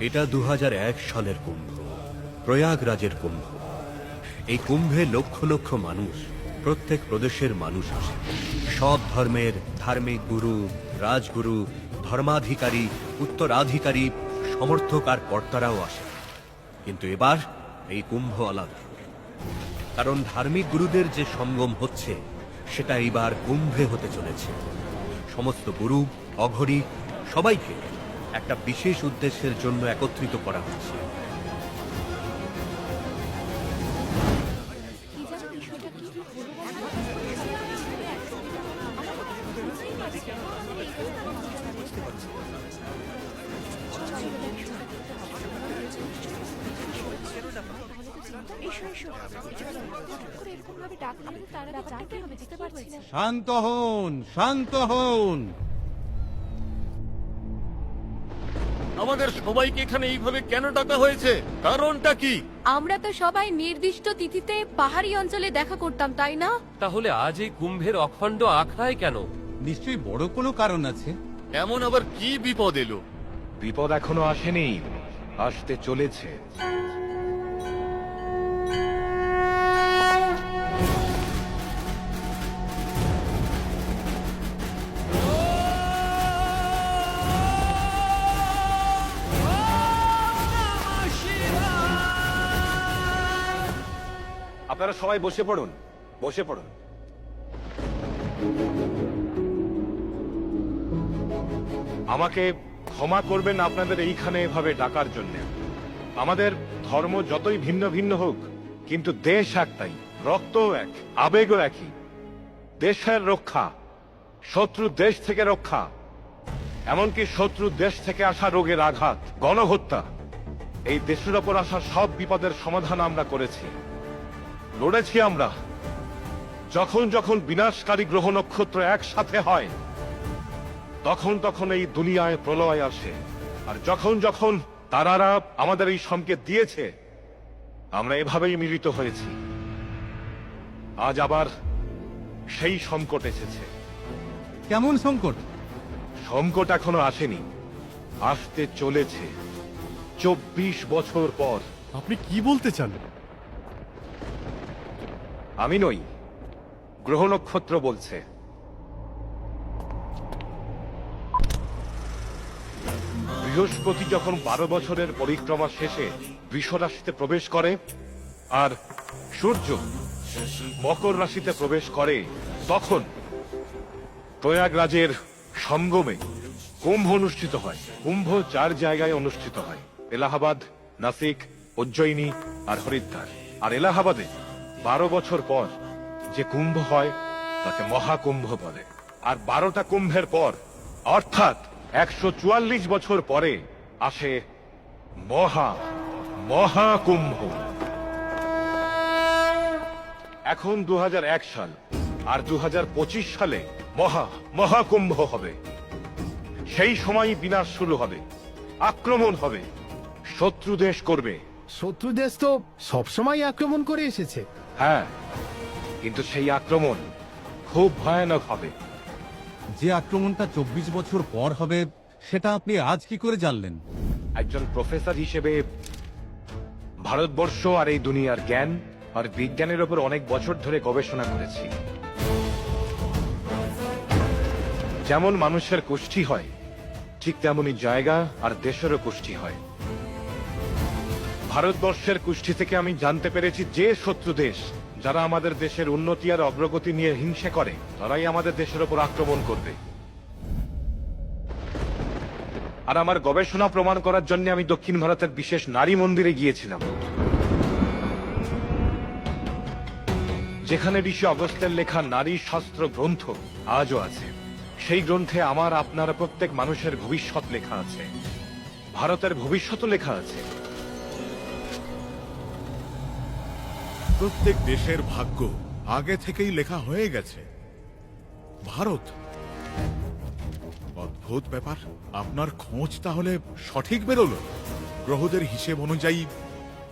এটা 2001 সালের কুম্ভ, প্রয়াগরাজের কুম্ভ। এই কুম্ভে লক্ষ লক্ষ মানুষ, প্রত্যেক প্রদেশের মানুষ আসে। সব ধর্মের ধার্মিক গুরু, রাজগুরু, ধর্মাধিকারী, উত্তরাধিকারী, সমর্থক আর কর্তারাও আসে। কিন্তু এবার এই কুম্ভ আলাদা, কারণ ধার্মিক গুরুদের যে সঙ্গম হচ্ছে সেটা এবার কুম্ভে হতে চলেছে। সমস্ত গুরু, অঘরী সবাইকে একটা বিশেষ উদ্দেশ্যের জন্য একত্রিত করা হচ্ছে। শান্ত হন, শান্ত হন। আমাদের সবাইকে এখানে এইভাবে কেন ডাকা হয়েছে? কারণটা কি? আমরা তো সবাই নির্দিষ্ট তিথিতে পাহাড়ি অঞ্চলে দেখা করতাম, তাই না? তাহলে আজ এই কুম্ভের অখণ্ড আখড়ায় কেন? নিশ্চয়ই বড় কোনো কারণ আছে। এমন আবার কি বিপদ এলো? বিপদ এখনো আসেনি, আসতে চলেছে। আপনারা সবাই বসে পড়ুন, বসে পড়ুন। আমাকে ক্ষমা করবেন আপনাদের এইখানে এভাবে ডাকার জন্য। আমাদের ধর্ম যতই ভিন্ন ভিন্ন হোক, কিন্তু দেশ একটাই, রক্ত এক, আবেগও একই। দেশের রক্ষা, শত্রু দেশ থেকে রক্ষা, এমনকি শত্রু দেশ থেকে আসা রোগের আঘাত, গণহত্যা, এই দেশের ওপর আসা সব বিপদের সমাধান আমরা করেছি, লড়েছি আমরা। যখন যখন বিনাশকারী গ্রহ নক্ষত্র একসাথে হয়, তখন তখন এই দুনিয়ায় প্রলয় আসে। আর যখন যখন তারারা আমাদের এই সংকেত দিয়েছে, আমরা এভাবেই মিলিত হয়েছি। আজ আবার সেই সংকট এসেছে। কেমন সংকট? সংকট এখনো আসেনি, আসতে চলেছে 24 বছর পর। আপনি কি বলতে চান? আমি নই, গ্রহ নক্ষত্র বলছে। বৃহস্পতি যখন 12 বছরের পরিক্রমা শেষে বৃষ রাশিতে প্রবেশ করে আর সূর্য মকর রাশিতে প্রবেশ করে, তখন প্রয়াগরাজের সঙ্গমে কুম্ভ অনুষ্ঠিত হয়। কুম্ভ 4 জায়গায় অনুষ্ঠিত হয়: এলাহাবাদ, নাসিক, উজ্জয়িনী আর হরিদ্বার। আর এলাহাবাদে 12 বছর পর যে কুম্ভ হয় তাকে মহাকুম্ভ বলে। আর 12টা কুম্ভের পর, অর্থাৎ 144 বছর পরে আসে মহাকুম্ভ। এখন 2001 সাল, আর 2025 সালে মহাকুম্ভ হবে। সেই সময় বিনাশ শুরু হবে, আক্রমণ হবে, শত্রু দেশ করবে। শত্রু দেশ তো সবসময় আক্রমণ করে এসেছে। হ্যাঁ, কিন্তু সেই আক্রমণ খুব ভয়ানক হবে। যে আক্রমণটা 24 বছর পর হবে, সেটা আপনি আজ কি করে জানলেন? একজন প্রফেসর হিসেবে ভারতবর্ষ আর এই দুনিয়ার জ্ঞান আর বিজ্ঞানের উপর অনেক বছর ধরে গবেষণা করেছি। যেমন মানুষের কুষ্ঠি হয়, ঠিক তেমনি জায়গা আর দেশেরও কুষ্ঠি হয়। ভারতবর্ষের কুষ্ঠি থেকে আমি জানতে পেরেছি যে শত্রু দেশ, যারা আমাদের দেশের উন্নতি আর অগ্রগতি নিয়ে হিংসা করে, তারাই আমাদের দেশের উপর আক্রমণ করবে। আর আমার গবেষণা প্রমাণ করার জন্য আমি দক্ষিণ ভারতের বিশেষ নারী মন্দিরে গিয়েছিলাম, যেখানে ঋষি অগস্ত্যের লেখা নারী শাস্ত্র গ্রন্থ আজও আছে। সেই গ্রন্থে আমার আপনার প্রত্যেক মানুষের ভবিষ্যৎ লেখা আছে, ভারতের ভবিষ্যৎও লেখা আছে। প্রত্যেক দেশের ভাগ্য আগে থেকেই লেখা হয়ে গেছে। ভারত, অদ্ভুত ব্যাপার। আপনার খোঁজ তাহলে সঠিক বেরোলো। গ্রহদের হিসেব অনুযায়ী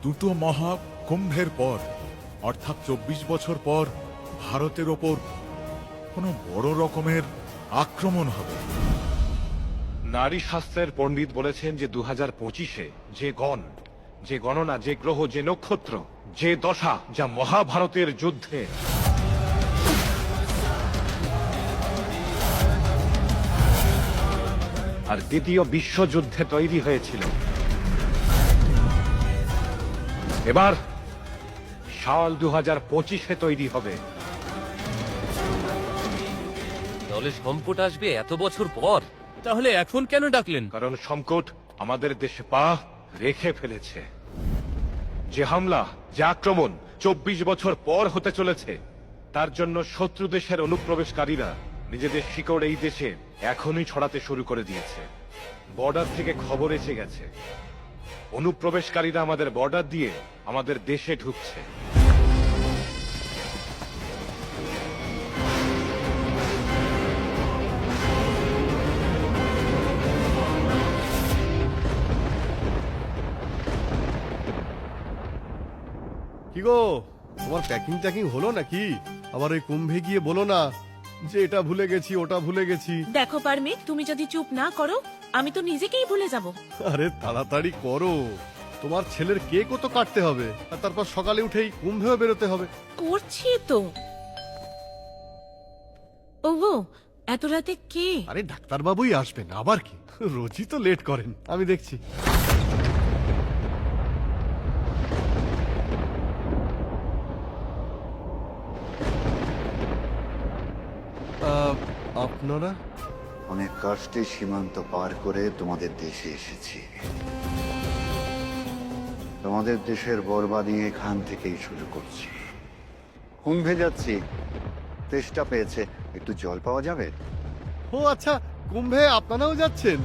2টো মহাকুম্ভের পর, অর্থাৎ 24 বছর পর ভারতের ওপর কোনো বড় রকমের আক্রমণ হবে। নারী শাস্ত্রের পণ্ডিত বলেছেন যে 2025-এ যে গণনা, যে গ্রহ, যে নক্ষত্র, যে দশা, যা মহাভারতের যুদ্ধে আর দ্বিতীয় বিশ্বযুদ্ধে তৈরি হয়েছিল, এবার সাল 2025-এ তৈরি হবে। তাহলে সংকট আসবে এত বছর পর? তাহলে এখন কেন ডাকলেন? কারণ সংকট আমাদের দেশে পা রেখে ফেলেছে। যে হামলা, যে আক্রমণ 24 বছর পর হতে চলেছে, তার জন্য শত্রু দেশের অনুপ্রবেশকারীরা নিজেদের শিকড় এই দেশে এখনই ছড়াতে শুরু করে দিয়েছে। বর্ডার থেকে খবর এসে গেছে, অনুপ্রবেশকারীরা আমাদের বর্ডার দিয়ে আমাদের দেশে ঢুকছে। কি গো, তোমার প্যাকিং ট্যাকিং হলো নাকি? আবার ওই কুম্ভে গিয়ে বলো না যে এটা ভুলে গেছি, ওটা ভুলে গেছি। দেখো পারমিত, তুমি যদি চুপ না করো আমি তো নিজেকেই ভুলে যাব। আরে তাড়াতাড়ি করো, তোমার ছেলের কেকও তো কাটতে হবে, আর তারপর সকালে উঠেই কুম্ভেও বেরোতে হবে। করছি তো। ওগো, এত রাতে কে? আরে ডাক্তারবাবুই আসবেন, আবার কি, রোজই তো লেট করেন, আমি দেখছি। আপনারা? অনেক কষ্টে সীমান্ত পার করে তোমাদের দেশে এসেছি। তোমাদের দেশের বরবাদি এখান থেকেই শুরু করছি। কুম্ভে যাচ্ছি, তেষ্টা পেয়েছে, একটু জল পাওয়া যাবে? ও আচ্ছা, কুম্ভে আপনারাও যাচ্ছেন?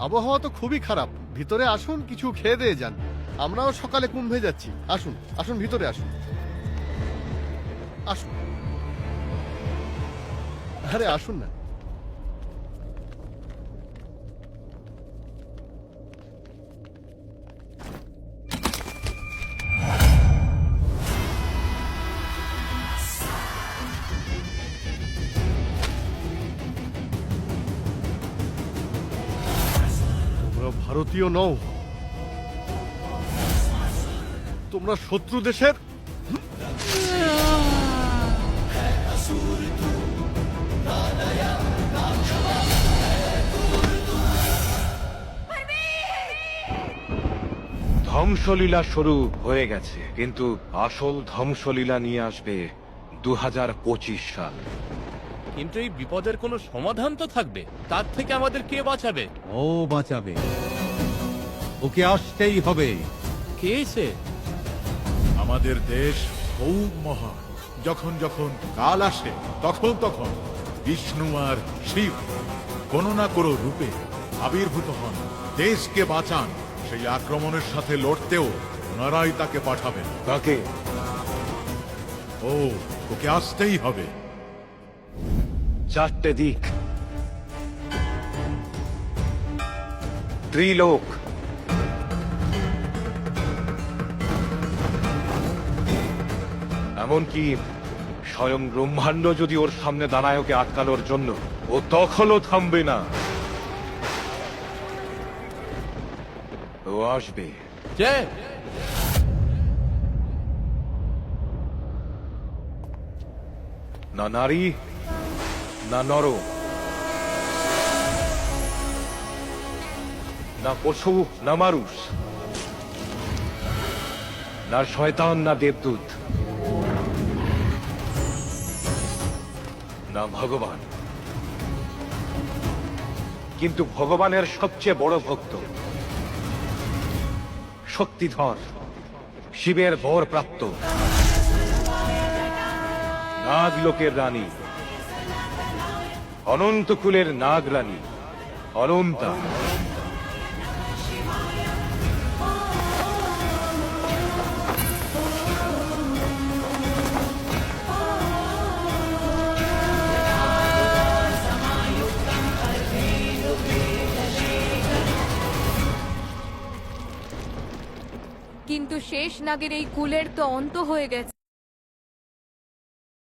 আবহাওয়া তো খুবই খারাপ, ভিতরে আসুন, কিছু খেয়ে দিয়ে যান। আমরাও সকালে কুম্ভে যাচ্ছি। আসুন আসুন, ভিতরে আসুন, আসুন। আরে আসুন না। তোমরা ভারতীয় নও, তোমরা শত্রু দেশের। ধ্বংসলীলা শুরু হয়ে গেছে, কিন্তু আসল ধ্বংসলীলা নিয়ে আসবে 2025 সাল। কিন্তু এই বিপদের কোনো সমাধান তো থাকবে, তার থেকে আমাদের কে বাঁচাবে? ও বাঁচাবে, ওকে আসতেই হবে। কে সে? আমাদের দেশ খুব মহান। যখন যখন কাল আসে তখন তখন বিষ্ণু আর শিব কোনো না কোনো রূপে আবির্ভূত হন, দেশকে বাঁচান। সেই আক্রমণের সাথে লড়তেও ওনারাই তাকে পাঠাবেন। তাকে ওকে আসতেই হবে। 4টে দিক, ত্রিলোক, এমনকি স্বয়ং ব্রহ্মাণ্ড যদি ওর সামনে দাঁড়ায় ওকে আটকানোর জন্য, ও তখনও থামবে না। ও আসবে। কে? না নারী, না নর, না পশু, না মানুষ, না শয়তান, না দেবদূত, না ভগবান। কিন্তু ভগবানের সবচেয়ে বড় ভক্ত, শক্তিধর, শিবের বর প্রাপ্ত, নাগলোকের রানী, অনন্তকুলের নাগ রানী অনন্তা। কিন্তু শেষ নাগের এই কুলের তো অন্ত হয়ে গেছে।